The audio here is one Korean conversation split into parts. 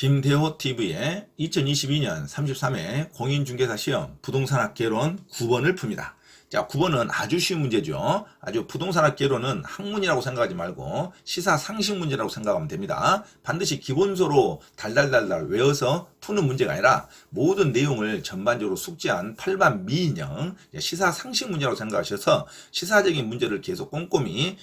김대호 TV의 2022년 33회 공인중개사 시험 부동산학개론 9번을 풉니다. 자, 9번은 아주 쉬운 문제죠. 아주 부동산학개론은 학문이라고 생각하지 말고 시사상식 문제라고 생각하면 됩니다. 반드시 기본소로 달달달달 외워서 푸는 문제가 아니라 모든 내용을 전반적으로 숙지한 8반 미인형 시사상식 문제라고 생각하셔서 시사적인 문제를 계속 꼼꼼히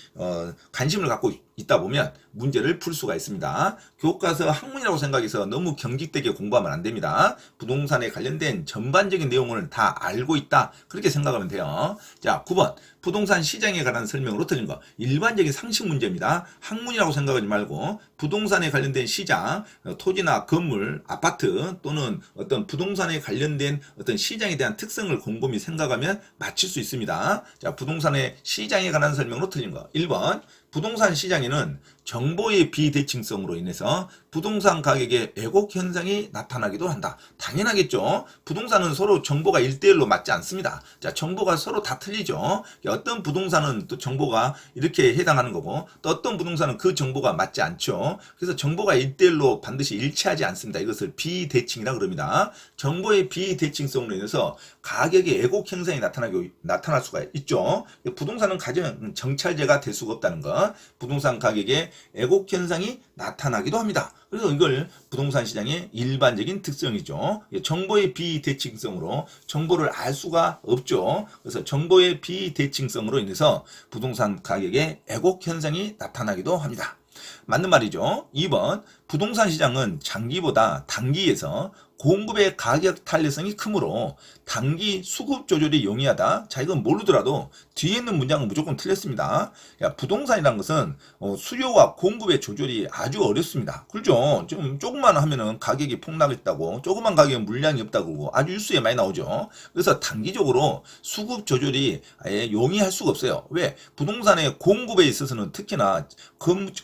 관심을 갖고 있다 보면 문제를 풀 수가 있습니다. 교과서 학문이라고 생각해서 너무 경직되게 공부하면 안 됩니다. 부동산에 관련된 전반적인 내용을 다 알고 있다. 그렇게 생각하면 돼요. 자, 9번. 부동산 시장에 관한 설명으로 틀린 거. 일반적인 상식 문제입니다. 학문이라고 생각하지 말고 부동산에 관련된 시장, 토지나 건물, 아파트 또는 어떤 부동산에 관련된 어떤 시장에 대한 특성을 곰곰이 생각하면 맞힐 수 있습니다. 자, 부동산의 시장에 관한 설명으로 틀린 거. 1번. 부동산 시장에는 정보의 비대칭성으로 인해서 부동산 가격의 왜곡 현상이 나타나기도 한다. 당연하겠죠. 부동산은 서로 정보가 1대1로 맞지 않습니다. 자, 정보가 서로 다 틀리죠. 어떤 부동산은 또 정보가 이렇게 해당하는 거고 또 어떤 부동산은 그 정보가 맞지 않죠. 그래서 정보가 1대1로 반드시 일치하지 않습니다. 이것을 비대칭이라 그럽니다. 정보의 비대칭성으로 인해서 가격의 왜곡 현상이 나타날 수가 있죠. 부동산은 가장 정찰제가 될 수가 없다는 것. 부동산 가격의 왜곡 현상이 나타나기도 합니다. 그래서 이걸 부동산 시장의 일반적인 특성이죠. 정보의 비대칭성으로 정보를 알 수가 없죠. 그래서 정보의 비대칭성으로 인해서 부동산 가격의 왜곡 현상이 나타나기도 합니다. 맞는 말이죠. 2번. 부동산 시장은 장기보다 단기에서 공급의 가격 탄력성이 크므로 단기 수급 조절이 용이하다. 자, 이건 모르더라도 뒤에 있는 문장은 무조건 틀렸습니다. 야, 부동산이라는 것은 수요와 공급의 조절이 아주 어렵습니다. 그렇죠? 좀 조금만 하면은 가격이 폭락했다고, 조그만 가격에 물량이 없다고 아주 뉴스에 많이 나오죠. 그래서 단기적으로 수급 조절이 아예 용이할 수가 없어요. 왜? 부동산의 공급에 있어서는 특히나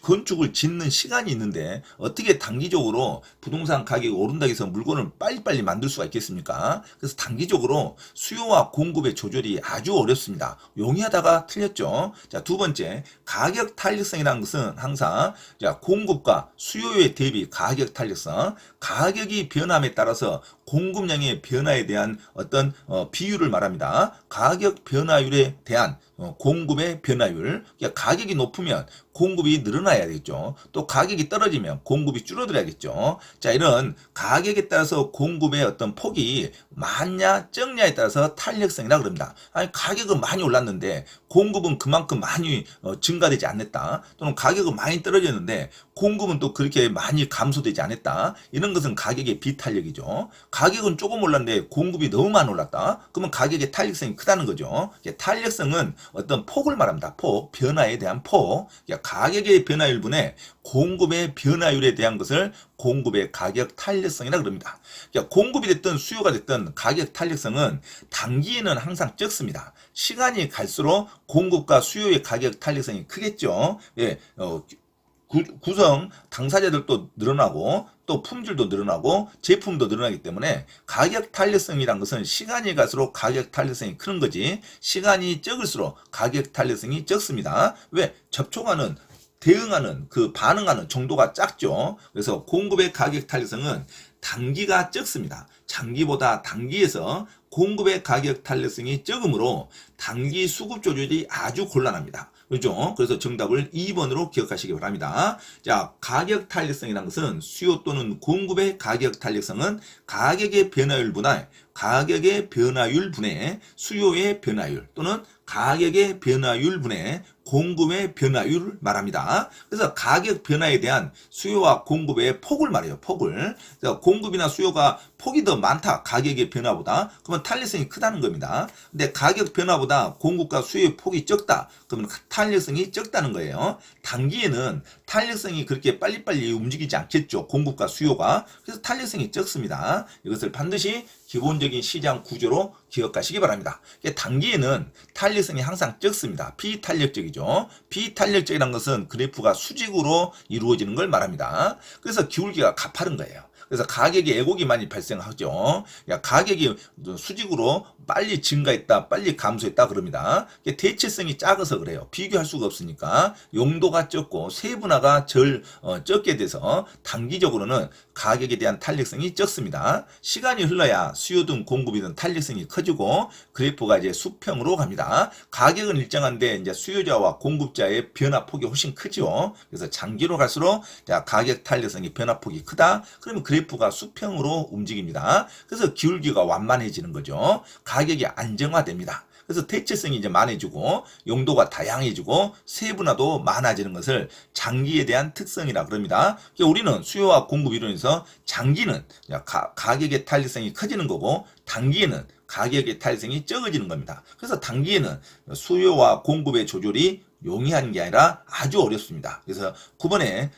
건축을 짓는 시간이 있는데 어떻게 단기적으로 부동산 가격이 오른다고 해서 물건을 빨리빨리 만들 수가 있겠습니까? 그래서 단기적으로 수요와 공급의 조절이 아주 어렵습니다. 용이하다가 틀렸죠. 자, 두 번째, 가격 탄력성이라는 것은 항상 공급과 수요의 대비 가격 탄력성, 가격이 변함에 따라서 공급량의 변화에 대한 어떤 비율을 말합니다. 가격 변화율에 대한 공급의 변화율. 그러니까 가격이 높으면 공급이 늘어나야겠죠. 또 가격이 떨어지면 공급이 줄어들어야겠죠. 자, 이런 가격에 따라서 공급의 어떤 폭이 많냐 적냐에 따라서 탄력성이라 그럽니다. 아니, 가격은 많이 올랐는데 공급은 그만큼 많이 증가되지 않았다. 또는 가격은 많이 떨어졌는데 공급은 또 그렇게 많이 감소되지 않았다. 이런 것은 가격의 비탄력이죠. 가격은 조금 올랐는데 공급이 너무 많이 올랐다. 그러면 가격의 탄력성이 크다는 거죠. 탄력성은 어떤 폭을 말합니다. 폭, 변화에 대한 폭. 가격의 변화율분의 공급의 변화율에 대한 것을 공급의 가격 탄력성이라 그럽니다. 공급이 됐든 수요가 됐든 가격 탄력성은 단기에는 항상 적습니다. 시간이 갈수록 공급과 수요의 가격 탄력성이 크겠죠. 예, 구성 당사자들도 늘어나고 또 품질도 늘어나고 제품도 늘어나기 때문에 가격 탄력성이란 것은 시간이 갈수록 가격 탄력성이 크는 거지 시간이 적을수록 가격 탄력성이 적습니다. 왜? 접촉하는 대응하는 반응하는 정도가 작죠. 그래서 공급의 가격 탄력성은 단기가 적습니다. 장기보다 단기에서 공급의 가격 탄력성이 적으므로 단기 수급 조절이 아주 곤란합니다. 그렇죠? 그래서 정답을 2번으로 기억하시기 바랍니다. 자, 가격 탄력성이라는 것은 수요 또는 공급의 가격 탄력성은 가격의 변화율분의 수요의 변화율 또는 가격의 변화율분의 공급의 변화율을 말합니다. 그래서 가격 변화에 대한 수요와 공급의 폭을 말해요. 폭을. 그래서 공급이나 수요가 폭이 더 많다. 가격의 변화보다. 그러면 탄력성이 크다는 겁니다. 근데 가격 변화보다 공급과 수요의 폭이 적다. 그러면 탄력성이 적다는 거예요. 단기에는 탄력성이 그렇게 빨리빨리 움직이지 않겠죠. 공급과 수요가. 그래서 탄력성이 적습니다. 이것을 반드시 기본적인 시장 구조로 기억하시기 바랍니다. 단기에는 탄력성이 항상 적습니다. 비탄력적이죠. 비탄력적이라는 것은 그래프가 수직으로 이루어지는 걸 말합니다. 그래서 기울기가 가파른 거예요. 그래서 가격에 왜곡이 많이 발생하죠. 가격이 수직으로 빨리 증가했다, 빨리 감소했다 그럽니다. 대체성이 작아서 그래요. 비교할 수가 없으니까 용도가 적고 세분화가 적게 돼서 단기적으로는 가격에 대한 탄력성이 적습니다. 시간이 흘러야 수요든 공급이든 탄력성이 커지고 그래프가 이제 수평으로 갑니다. 가격은 일정한데 이제 수요자와 공급자의 변화폭이 훨씬 크죠. 그래서 장기로 갈수록 가격 탄력성이 변화폭이 크다. 그러면 그래프가 수평으로 움직입니다. 그래서 기울기가 완만해지는 거죠. 가격이 안정화됩니다. 그래서 대체성이 이제 많아지고 용도가 다양해지고 세분화도 많아지는 것을 장기에 대한 특성이라 그럽니다. 우리는 수요와 공급 이론에서 장기는 가격의 탄력성이 커지는 거고 단기에는 가격의 탄력성이 적어지는 겁니다. 그래서 단기에는 수요와 공급의 조절이 용이한 게 아니라 아주 어렵습니다. 그래서 9번의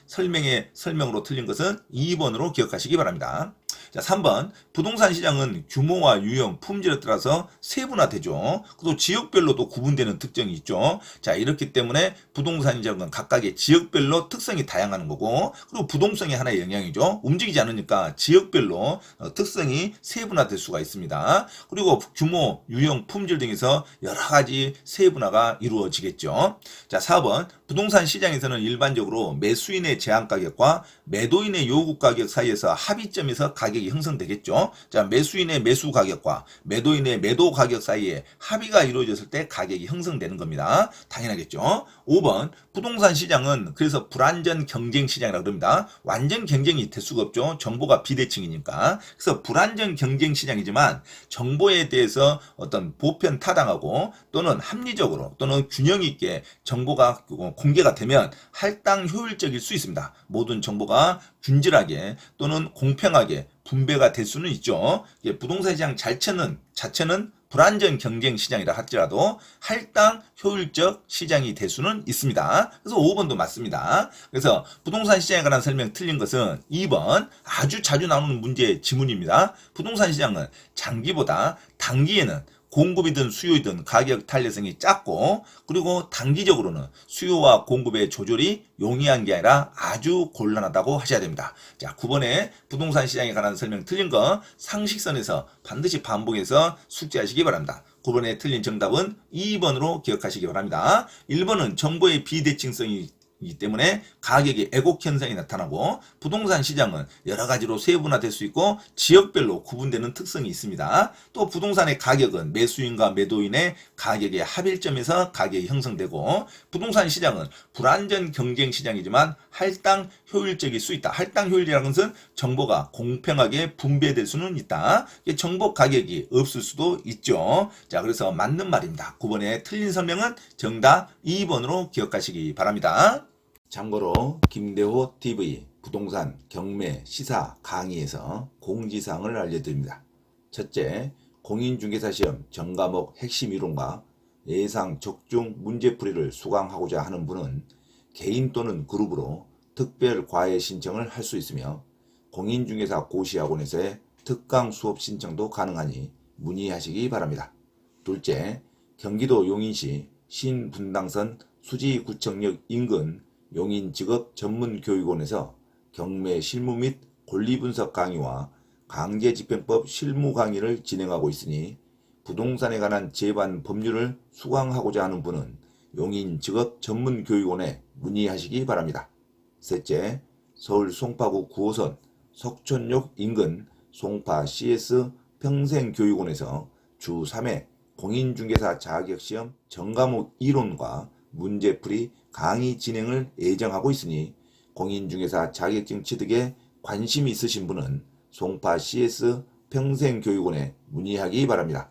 설명으로 틀린 것은 2번으로 기억하시기 바랍니다. 자, 3번. 부동산 시장은 규모와 유형, 품질에 따라서 세분화되죠. 또 지역별로도 구분되는 특징이 있죠. 자, 이렇기 때문에 부동산 시장은 각각의 지역별로 특성이 다양한 거고, 그리고 부동성이 하나의 영향이죠. 움직이지 않으니까 지역별로 특성이 세분화될 수가 있습니다. 그리고 규모, 유형, 품질 등에서 여러 가지 세분화가 이루어지겠죠. 자, 4번. 부동산 시장에서는 일반적으로 매수인의 제한 가격과 매도인의 요구 가격 사이에서 합의점에서 가격이 형성되겠죠. 자, 매수인의 매수 가격과 매도인의 매도 가격 사이에 합의가 이루어졌을 때 가격이 형성되는 겁니다. 당연하겠죠. 5번. 부동산 시장은 그래서 불완전 경쟁 시장이라고 그럽니다. 완전 경쟁이 될 수가 없죠. 정보가 비대칭이니까. 그래서 불완전 경쟁 시장이지만 정보에 대해서 어떤 보편 타당하고 또는 합리적으로 또는 균형 있게 정보가 공개가 되면 할당 효율적일 수 있습니다. 모든 정보가 균질하게 또는 공평하게 분배가 될 수는 있죠. 부동산 시장 자체는 불완전 경쟁 시장이라 할지라도 할당 효율적 시장이 될 수는 있습니다. 그래서 5번도 맞습니다. 그래서 부동산 시장에 관한 설명 틀린 것은 2번 아주 자주 나오는 문제 지문입니다. 부동산 시장은 장기보다 단기에는 공급이든 수요이든 가격 탄력성이 작고 그리고 단기적으로는 수요와 공급의 조절이 용이한 게 아니라 아주 곤란하다고 하셔야 됩니다. 자, 9번에 부동산 시장에 관한 설명 틀린 거 상식선에서 반드시 반복해서 숙지하시기 바랍니다. 9번에 틀린 정답은 2번으로 기억하시기 바랍니다. 1번은 정보의 비대칭성이 이기 때문에 가격의 왜곡 현상이 나타나고 부동산 시장은 여러 가지로 세분화될 수 있고 지역별로 구분되는 특성이 있습니다. 또 부동산의 가격은 매수인과 매도인의 가격의 합일점에서 가격이 형성되고 부동산 시장은 불완전 경쟁 시장이지만 할당 효율적일 수 있다. 할당 효율이라는 것은 정보가 공평하게 분배될 수는 있다. 정보 가격이 없을 수도 있죠. 자, 그래서 맞는 말입니다. 9번에 틀린 설명은 정답 2번으로 기억하시기 바랍니다. 참고로 김대호 TV 부동산 경매 시사 강의에서 공지사항을 알려드립니다. 첫째, 공인중개사 시험 전과목 핵심 이론과 예상 적중 문제풀이를 수강하고자 하는 분은 개인 또는 그룹으로 특별 과외 신청을 할 수 있으며 공인중개사 고시학원에서의 특강 수업 신청도 가능하니 문의하시기 바랍니다. 둘째, 경기도 용인시 신분당선 수지구청역 인근 용인직업전문교육원에서 경매 실무 및 권리분석 강의와 강제집행법 실무 강의를 진행하고 있으니 부동산에 관한 제반 법률을 수강하고자 하는 분은 용인직업전문교육원에 문의하시기 바랍니다. 셋째, 서울 송파구 9호선 석촌역 인근 송파 CS 평생교육원에서 주 3회 공인중개사 자격시험 전과목 이론과 문제풀이 강의 진행을 예정하고 있으니 공인중개사 자격증 취득에 관심이 있으신 분은 송파 CS 평생교육원에 문의하기 바랍니다.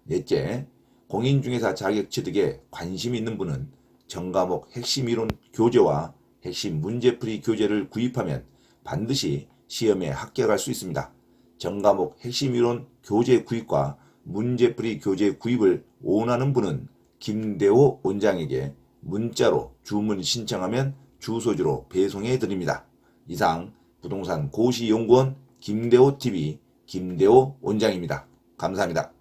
넷째, 공인중개사 자격 취득에 관심이 있는 분은 전과목 핵심 이론 교재와 핵심 문제풀이 교재를 구입하면 반드시 시험에 합격할 수 있습니다. 전과목 핵심 이론 교재 구입과 문제풀이 교재 구입을 원하는 분은 김대호 원장에게 문자로 주문 신청하면 주소지로 배송해 드립니다. 이상 부동산 고시연구원 김대호 TV 김대호 원장입니다. 감사합니다.